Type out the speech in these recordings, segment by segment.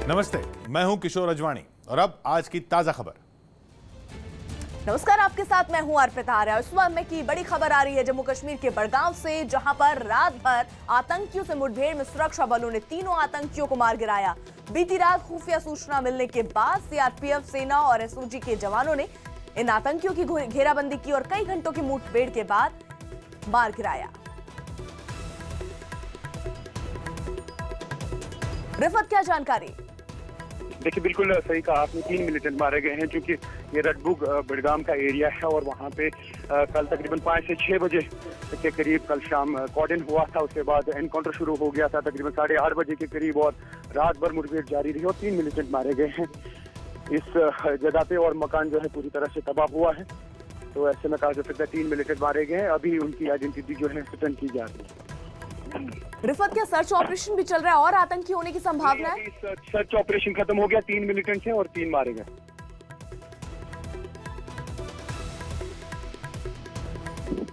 नमस्ते, मैं हूं किशोर अजवाणी और अब आज की ताजा खबर। नमस्कार, आपके साथ मैं हूं अर्पिता आर्या। इस वक्त की बड़ी खबर आ रही है जम्मू कश्मीर के बड़गांव से, जहां पर रात भर आतंकियों से मुठभेड़ में सुरक्षा बलों ने तीनों आतंकियों को मार गिराया। बीती रात खुफिया सूचना मिलने के बाद सीआरपीएफ, सेना और एसओजी के जवानों ने इन आतंकियों की घेराबंदी की और कई घंटों की मुठभेड़ के बाद मार गिराया। रिफत, क्या जानकारी? देखिए, बिल्कुल सही कहा आपने। 3 मिलिटेंट मारे गए हैं, क्योंकि ये रडबुग बड़गाम का एरिया है और वहाँ पे कल तकरीबन 5 से 6 बजे के करीब कल शाम कॉर्डन हुआ था। उसके बाद एनकाउंटर शुरू हो गया था तकरीबन 8:30 बजे के करीब और रात भर मुठभेड़ जारी रही और 3 मिलिटेंट मारे गए हैं इस जगह पे और मकान जो है पूरी तरह से तबाह हुआ है। तो ऐसे में कहा जा सकता है 3 मिलिटेंट मारे गए हैं। अभी उनकी आइडेंटिटी जो है रिटर्न की जा रही है। रिफत, क्या सर्च ऑपरेशन भी चल रहा है और आतंकी होने की संभावना है? सर्च ऑपरेशन खत्म हो गया, 3 मिलिटेंट हैं और 3 मारे गए।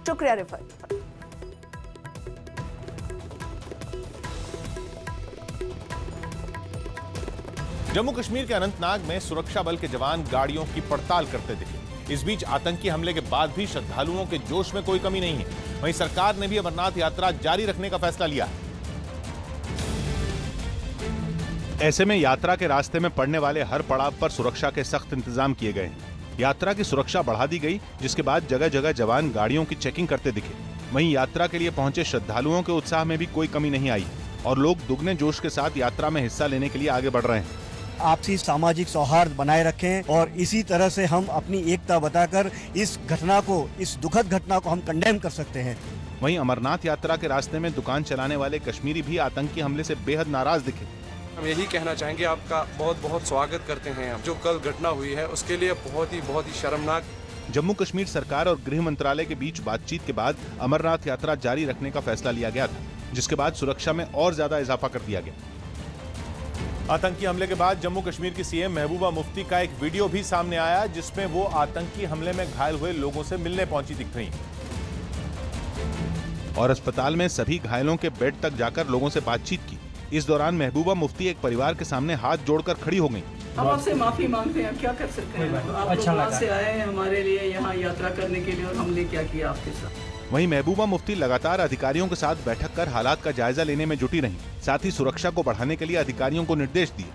शुक्रिया रिफत। जम्मू कश्मीर के अनंतनाग में सुरक्षा बल के जवान गाड़ियों की पड़ताल करते दिखे। इस बीच आतंकी हमले के बाद भी श्रद्धालुओं के जोश में कोई कमी नहीं है। वहीं सरकार ने भी अमरनाथ यात्रा जारी रखने का फैसला लिया है। ऐसे में यात्रा के रास्ते में पड़ने वाले हर पड़ाव पर सुरक्षा के सख्त इंतजाम किए गए हैं। यात्रा की सुरक्षा बढ़ा दी गई, जिसके बाद जगह जगह जवान गाड़ियों की चेकिंग करते दिखे। वहीं यात्रा के लिए पहुंचे श्रद्धालुओं के उत्साह में भी कोई कमी नहीं आई और लोग दुगने जोश के साथ यात्रा में हिस्सा लेने के लिए आगे बढ़ रहे हैं। आपसी सामाजिक सौहार्द बनाए रखें और इसी तरह से हम अपनी एकता बताकर इस घटना को, इस दुखद घटना को हम कंडेम कर सकते हैं। वहीं अमरनाथ यात्रा के रास्ते में दुकान चलाने वाले कश्मीरी भी आतंकी हमले से बेहद नाराज दिखे। हम यही कहना चाहेंगे, आपका बहुत बहुत स्वागत करते हैं। जो कल घटना हुई है उसके लिए बहुत ही शर्मनाक। जम्मू कश्मीर सरकार और गृह मंत्रालय के बीच बातचीत के बाद अमरनाथ यात्रा जारी रखने का फैसला लिया गया था, जिसके बाद सुरक्षा में और ज्यादा इजाफा कर दिया गया। आतंकी हमले के बाद जम्मू कश्मीर की सीएम महबूबा मुफ्ती का एक वीडियो भी सामने आया, जिसमें वो आतंकी हमले में घायल हुए लोगों से मिलने पहुंची दिख रही और अस्पताल में सभी घायलों के बेड तक जाकर लोगों से बातचीत की। इस दौरान महबूबा मुफ्ती एक परिवार के सामने हाथ जोड़कर खड़ी हो गईं। हम आपसे माफी मांगते हैं, क्या कर सकते हैं। आप अच्छा लोग से आए हैं हमारे लिए यहाँ यात्रा करने के लिए और हमने क्या किया आपके साथ। वहीं महबूबा मुफ्ती लगातार अधिकारियों के साथ बैठक कर हालात का जायजा लेने में जुटी रहीं। साथ ही सुरक्षा को बढ़ाने के लिए अधिकारियों को निर्देश दिए।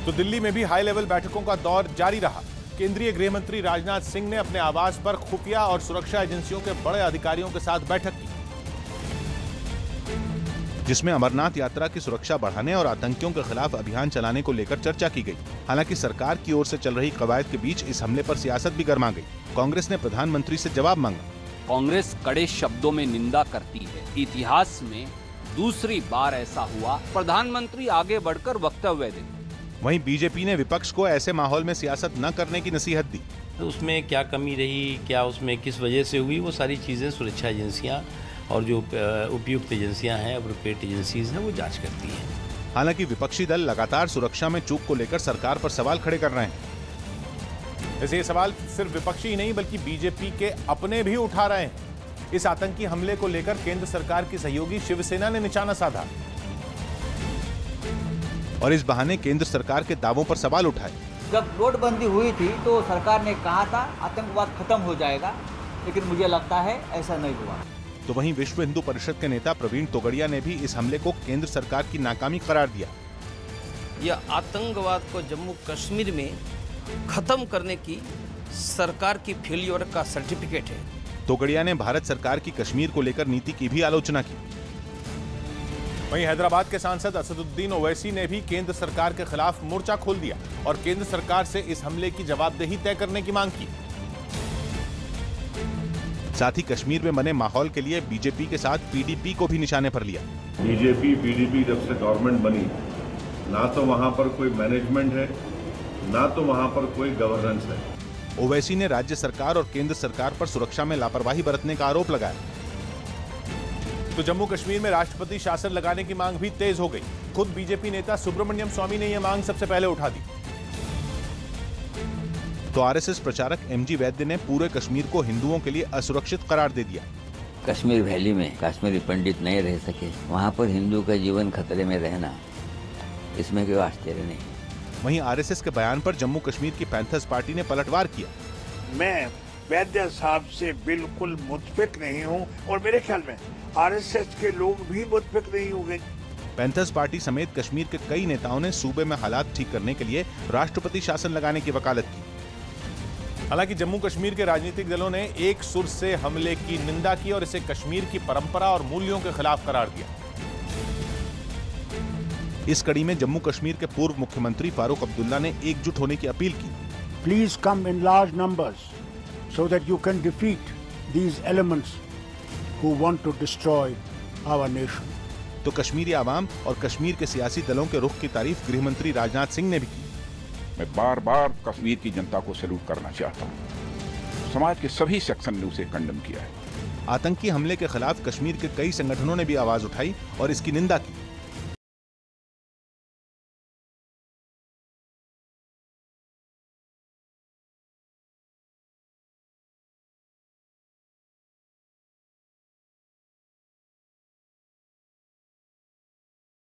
तो दिल्ली में भी हाई लेवल बैठकों का दौर जारी रहा। केंद्रीय गृह मंत्री राजनाथ सिंह ने अपने आवास पर खुफिया और सुरक्षा एजेंसियों के बड़े अधिकारियों के साथ बैठक की, जिसमें अमरनाथ यात्रा की सुरक्षा बढ़ाने और आतंकियों के खिलाफ अभियान चलाने को लेकर चर्चा की गई। हालांकि सरकार की ओर से चल रही कवायद के बीच इस हमले पर सियासत भी गर्मा गई। कांग्रेस ने प्रधानमंत्री से जवाब मांगा। कांग्रेस कड़े शब्दों में निंदा करती है। इतिहास में दूसरी बार ऐसा हुआ। प्रधानमंत्री आगे बढ़कर वक्तव्य दें। वहीं बीजेपी ने विपक्ष को ऐसे माहौल में सियासत न करने की नसीहत दी। तो उसमें क्या कमी रही, क्या उसमें किस वजह से हुई, वो सारी चीज़ें सुरक्षा एजेंसियां और जो उपयुक्त एजेंसियां हैं, अप्रोप्रिएट एजेंसीज हैं, वो जांच करती हैं। हालांकि विपक्षी दल लगातार सुरक्षा में चूक को लेकर सरकार पर सवाल खड़े कर रहे हैं। वैसे ये सवाल सिर्फ विपक्षी ही नहीं बल्कि बीजेपी के अपने भी उठा रहे हैं। इस आतंकी हमले को लेकर केंद्र सरकार की सहयोगी शिवसेना ने निशाना साधा और इस बहाने केंद्र सरकार के दावों पर सवाल उठाए। जब नोटबंदी हुई थी तो सरकार ने कहा था आतंकवाद खत्म हो जाएगा, लेकिन मुझे लगता है ऐसा नहीं हुआ। तो वहीं विश्व हिंदू परिषद के नेता प्रवीण तोगड़िया ने भी इस हमले को केंद्र सरकार की नाकामी करार दिया। यह आतंकवाद को जम्मू कश्मीर में खत्म करने की सरकार की फेलियर का सर्टिफिकेट है। तोगड़िया ने भारत सरकार की कश्मीर को लेकर नीति की भी आलोचना की। वहीं हैदराबाद के सांसद असदुद्दीन ओवैसी ने भी केंद्र सरकार के खिलाफ मोर्चा खोल दिया और केंद्र सरकार से इस हमले की जवाबदेही तय करने की मांग की। साथ ही कश्मीर में बने माहौल के लिए बीजेपी के साथ पीडीपी को भी निशाने पर लिया। बीजेपी पीडीपी जब से गवर्नमेंट बनी, ना तो वहां पर कोई मैनेजमेंट है, ना तो वहां पर कोई गवर्नेंस है। ओवैसी ने राज्य सरकार और केंद्र सरकार पर सुरक्षा में लापरवाही बरतने का आरोप लगाया। तो जम्मू कश्मीर में राष्ट्रपति शासन लगाने की मांग भी तेज हो गई। खुद बीजेपी नेता सुब्रमण्यम स्वामी ने यह मांग सबसे पहले उठा दी। तो आरएसएस प्रचारक एमजी वैद्य ने पूरे कश्मीर को हिंदुओं के लिए असुरक्षित करार दे दिया। कश्मीर वैली में कश्मीरी पंडित नहीं रह सके, वहाँ पर हिंदू का जीवन खतरे में रहना इसमें कोई आश्चर्य नहीं। वहीं आरएसएस के बयान पर जम्मू कश्मीर की पैंथर्स पार्टी ने पलटवार किया। मैं वैद्य साहब से बिल्कुल मुत्फिक नहीं हूं और मेरे ख्याल में आरएसएस के लोग भी मुत्फिक नहीं होंगे। पैंथर्स पार्टी समेत कश्मीर के कई नेताओं ने सूबे में हालात ठीक करने के लिए राष्ट्रपति शासन लगाने की वकालत की। हालांकि जम्मू कश्मीर के राजनीतिक दलों ने एक सुर से हमले की निंदा की और इसे कश्मीर की परंपरा और मूल्यों के खिलाफ करार दिया। इस कड़ी में जम्मू कश्मीर के पूर्व मुख्यमंत्री फारूक अब्दुल्ला ने एकजुट होने की अपील की। Please come in large numbers so that you can defeat these elements who want to destroy our nation. तो कश्मीरी आवाम और कश्मीर के सियासी दलों के रुख की तारीफ गृह मंत्री राजनाथ सिंह ने भी की। मैं बार बार कश्मीर की जनता को सैल्यूट करना चाहता हूं। समाज के सभी सेक्शन ने उसे कंडेम किया है। आतंकी हमले के खिलाफ कश्मीर के कई संगठनों ने भी आवाज उठाई और इसकी निंदा की।